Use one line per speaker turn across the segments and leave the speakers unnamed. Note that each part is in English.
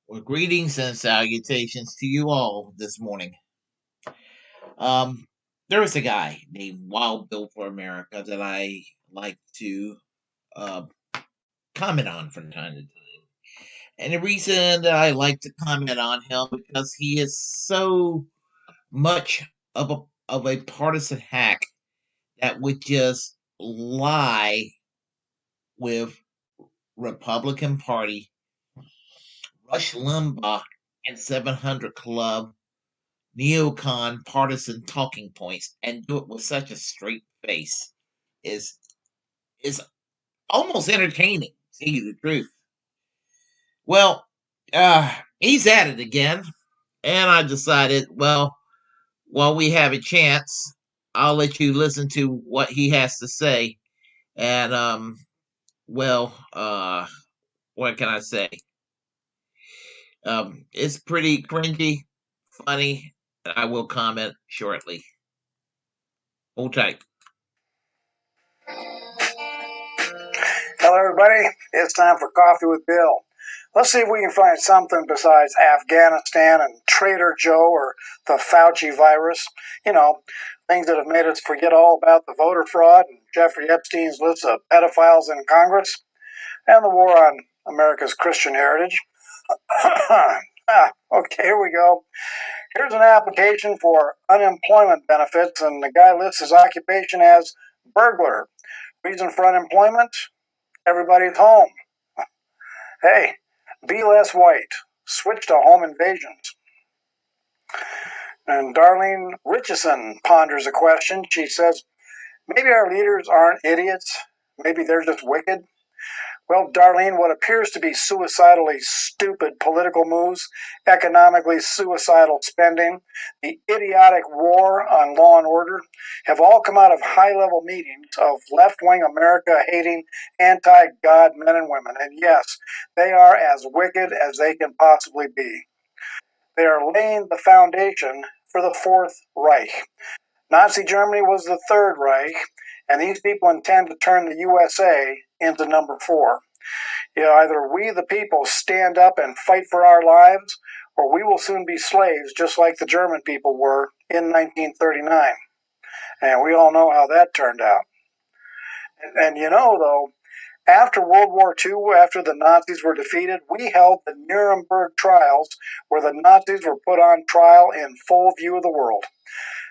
Well, greetings and salutations to you all this morning. Um, there was a guy named Wild Bill for America that I like to uh, comment on from time to time. And the reason that I like to comment on him because he is so much of a partisan hack that would just lie with Republican Party, Rush Limbaugh, and 700 Club neocon partisan talking points and do it with such a straight face is is almost entertaining, to tell you the truth. Well, he's at it again, and I decided, well, while we have a chance, I'll let you listen to what he has to say. And well, what can I say? It's pretty cringy, funny, and I will comment shortly. Hold tight.
Hello, everybody. It's time for Coffee with Bill. Let's see if we can find something besides Afghanistan and Trader Joe or the Fauci virus. You know, things that have made us forget all about the voter fraud and Jeffrey Epstein's list of pedophiles in Congress and the war on America's Christian heritage. Okay, here we go. Here's an application for unemployment benefits, and the guy lists his occupation as burglar. Reason for unemployment? Everybody's home. Hey, be less white. Switch to home invasions. And Darlene Richardson ponders a question. She says, maybe our leaders aren't idiots. Maybe they're just wicked. Well, Darlene, what appears to be suicidally stupid political moves, economically suicidal spending, the idiotic war on law and order, have all come out of high-level meetings of left-wing America-hating, anti-God men and women. And yes, they are as wicked as they can possibly be. They are laying the foundation for the Fourth Reich. Nazi Germany was the Third Reich, and these people intend to turn the USA into number four. Either we, the people, stand up and fight for our lives, or we will soon be slaves, just like the German people were in 1939. And we all know how that turned out. And though, after World War II, after the Nazis were defeated, we held the Nuremberg trials, where the Nazis were put on trial in full view of the world.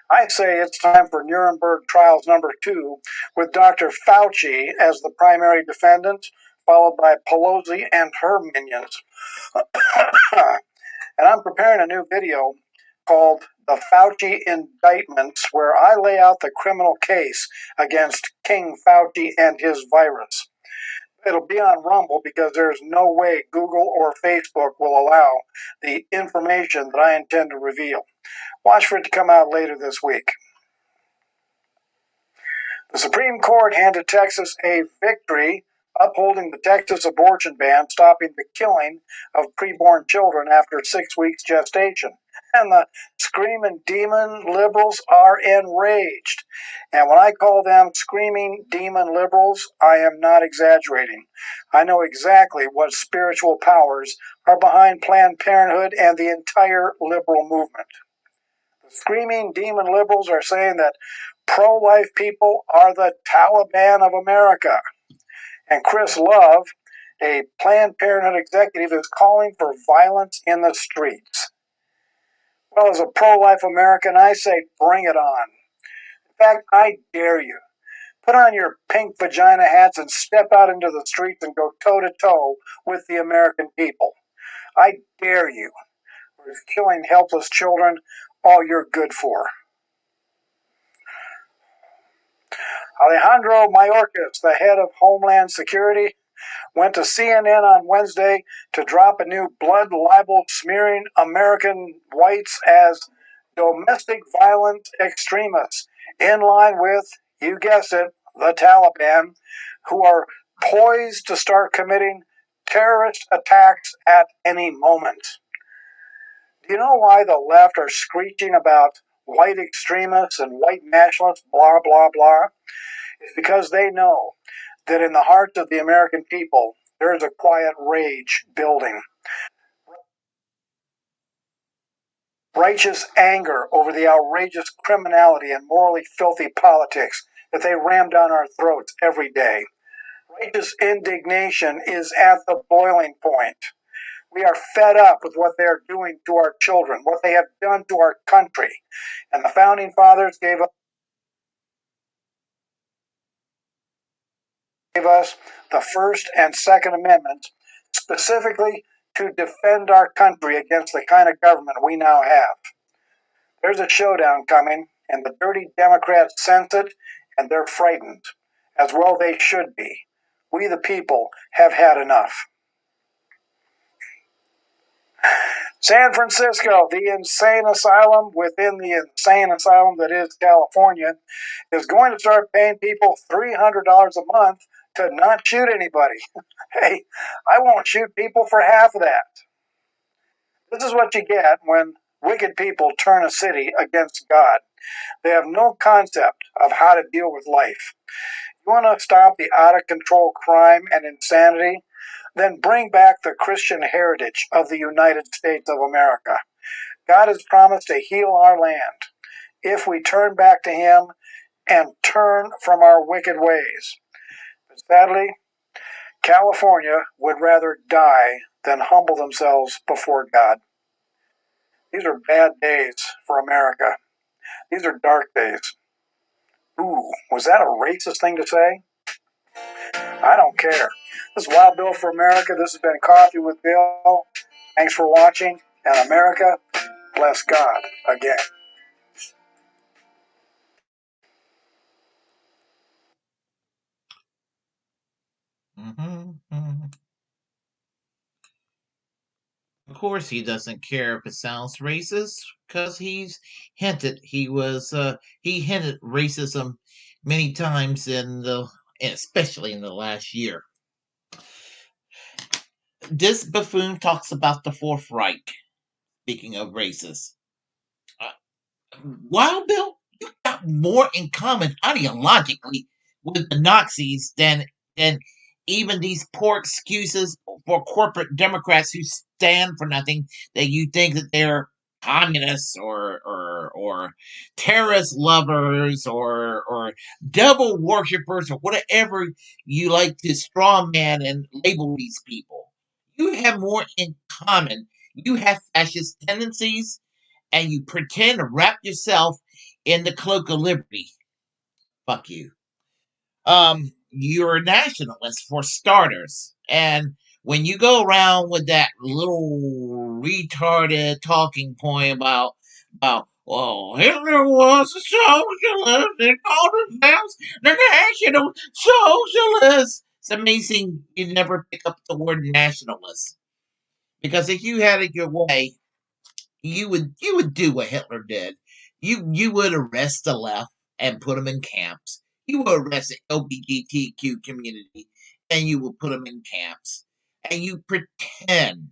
I say it's time for Nuremberg Trials number 2, with Dr. Fauci as the primary defendant, followed by Pelosi and her minions. And I'm preparing a new video called The Fauci Indictments, where I lay out the criminal case against King Fauci and his virus. It'll be on Rumble because there's no way Google or Facebook will allow the information that I intend to reveal. Watch for it to come out later this week. The Supreme Court handed Texas a victory, upholding the Texas abortion ban, stopping the killing of preborn children after 6 weeks gestation. And the screaming demon liberals are enraged. And when I call them screaming demon liberals, I am not exaggerating. I know exactly what spiritual powers are behind Planned Parenthood and the entire liberal movement. The screaming demon liberals are saying that pro-life people are the Taliban of America. And Chris Love, a Planned Parenthood executive, is calling for violence in the streets. Well, as a pro-life American, I say bring it on. In fact, I dare you. Put on your pink vagina hats and step out into the streets and go toe-to-toe with the American people. I dare you. Whereas killing helpless children, all you're good for. Alejandro Mayorkas, the head of Homeland Security, went to CNN on Wednesday to drop a new blood libel smearing American whites as domestic violent extremists, in line with, you guessed it, the Taliban, who are poised to start committing terrorist attacks at any moment. Do you know why the left are screeching about white extremists and white nationalists, blah, blah, blah? It's because they know that in the hearts of the American people, there is a quiet rage building. righteous anger over the outrageous criminality and morally filthy politics that they ram down our throats every day. Righteous indignation is at the boiling point. We are fed up with what they are doing to our children, what they have done to our country. And the founding fathers gave us the First and Second Amendments specifically to defend our country against the kind of government we now have. There's a showdown coming, and the dirty Democrats sense it, and they're frightened. As well they should be. We the people have had enough. San Francisco, the insane asylum within the insane asylum that is California, is going to start paying people $300 a month to not shoot anybody. Hey, I won't shoot people for half of that. This is what you get when wicked people turn a city against God. They have no concept of how to deal with life. You want to stop the out of control crime and insanity? Then bring back the Christian heritage of the United States of America. God has promised to heal our land if we turn back to Him and turn from our wicked ways. But sadly, California would rather die than humble themselves before God. These are bad days for America. These are dark days. Ooh, was that a racist thing to say? I don't care. This is Wild Bill for America. This has been Coffee with Bill. Thanks for watching. And America, bless God again.
Mhm. Of course, he doesn't care if it sounds racist because he hinted racism many times especially in the last year. This buffoon talks about the Fourth Reich. Speaking of racists, uh, Wild Bill, you got more in common ideologically with the Nazis than even these poor excuses for corporate Democrats who stand for nothing, that you think that they're communists or terrorist lovers or devil worshippers or whatever you like to straw man and label these people. You have more in common. You have fascist tendencies and you pretend to wrap yourself in the cloak of liberty. Fuck you. You're a nationalist for starters. And when you go around with that little retarded talking point about Hitler was a socialist and called himself the national socialist. It's amazing you never pick up the word nationalist. Because if you had it your way, you would do what Hitler did. You would arrest the left and put them in camps. You would arrest the LGBTQ community and you would put them in camps. And you pretend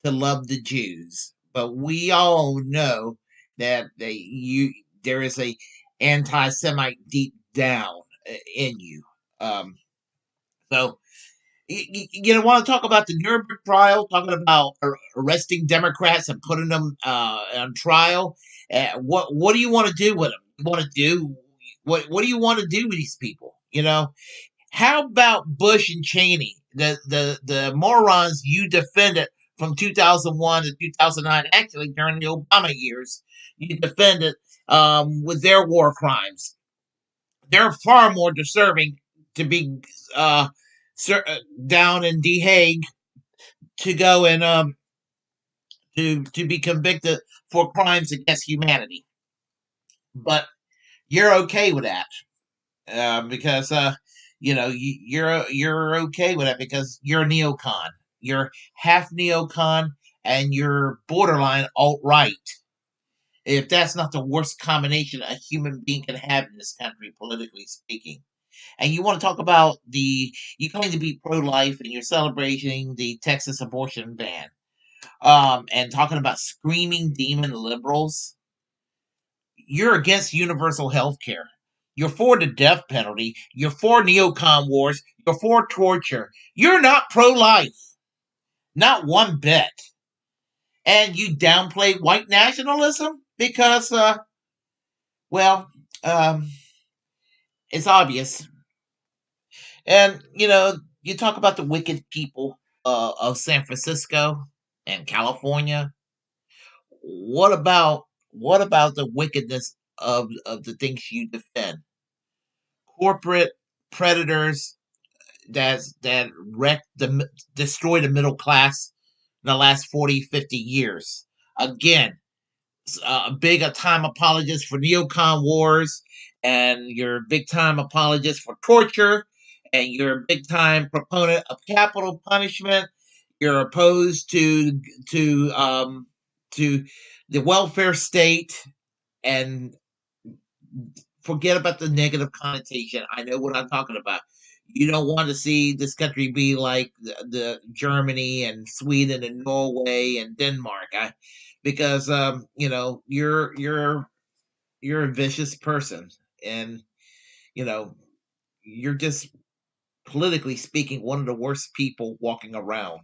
to love the Jews, but we all know that there is a anti-Semite deep down in you. Um, so you don't want to talk about the Nuremberg trial, talking about arresting Democrats and putting them on trial. What do you want to do with them? You want to do what do you want to do with these people? How about Bush and Cheney, the morons you defended from 2001 to 2009, actually during the Obama years, you defended with their war crimes. They're far more deserving to be uh, down in The Hague to go and to be convicted for crimes against humanity. But you're okay with that because you're okay with that because you're a neocon. You're half neocon and you're borderline alt right. If that's not the worst combination a human being can have in this country, politically speaking. And you want to talk about you claim to be pro life and you're celebrating the Texas abortion ban. And talking about screaming demon liberals, you're against universal health care. You're for the death penalty. You're for neocon wars. You're for torture. You're not pro life. Not one bit. and you downplay white nationalism because, well, um, it's obvious. And you talk about the wicked people of San Francisco and California. What about the wickedness of the things you defend? Corporate predators that wreck destroy the middle class in the last 40, 50 years. Again, big time apologist for neocon wars, and you're a big time apologist for torture, and you're a big time proponent of capital punishment. You're opposed to the welfare state, and forget about the negative connotation. I know what I'm talking about. You don't want to see this country be like the Germany and Sweden and Norway and Denmark, because you're a vicious person, and you know you're just politically speaking one of the worst people walking around.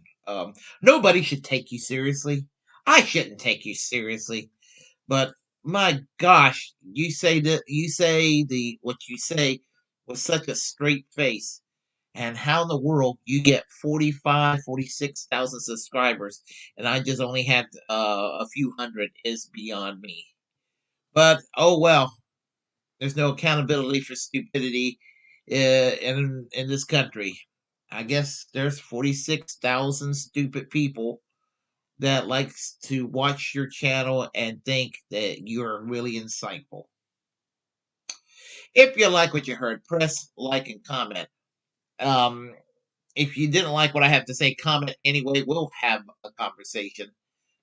Nobody should take you seriously. I shouldn't take you seriously. But my gosh, you say the what you say with such a straight face. And how in the world you get 45, 46,000 subscribers and I just only had a few hundred is beyond me. But oh well, there's no accountability for stupidity in this country. I guess there's 46,000 stupid people that likes to watch your channel and think that you're really insightful. If you like what you heard, press like and comment. Um, if you didn't like what I have to say, comment anyway. We'll have a conversation.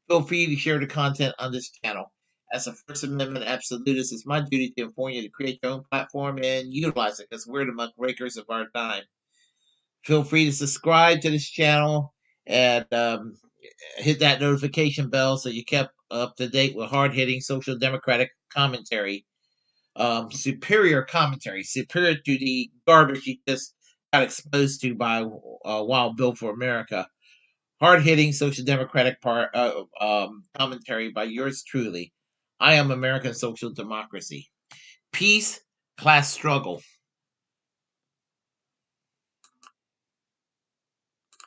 Feel free to share the content on this channel. As a First Amendment absolutist, it's my duty to inform you to create your own platform and utilize it because we're the muckrakers of our time. Feel free to subscribe to this channel and hit that notification bell so you kept up to date with hard hitting social democratic commentary. Superior commentary, superior to the garbage you just got exposed to by Wild Bill for America. Hard hitting social democratic commentary by yours truly. I am American social democracy. Peace, class struggle.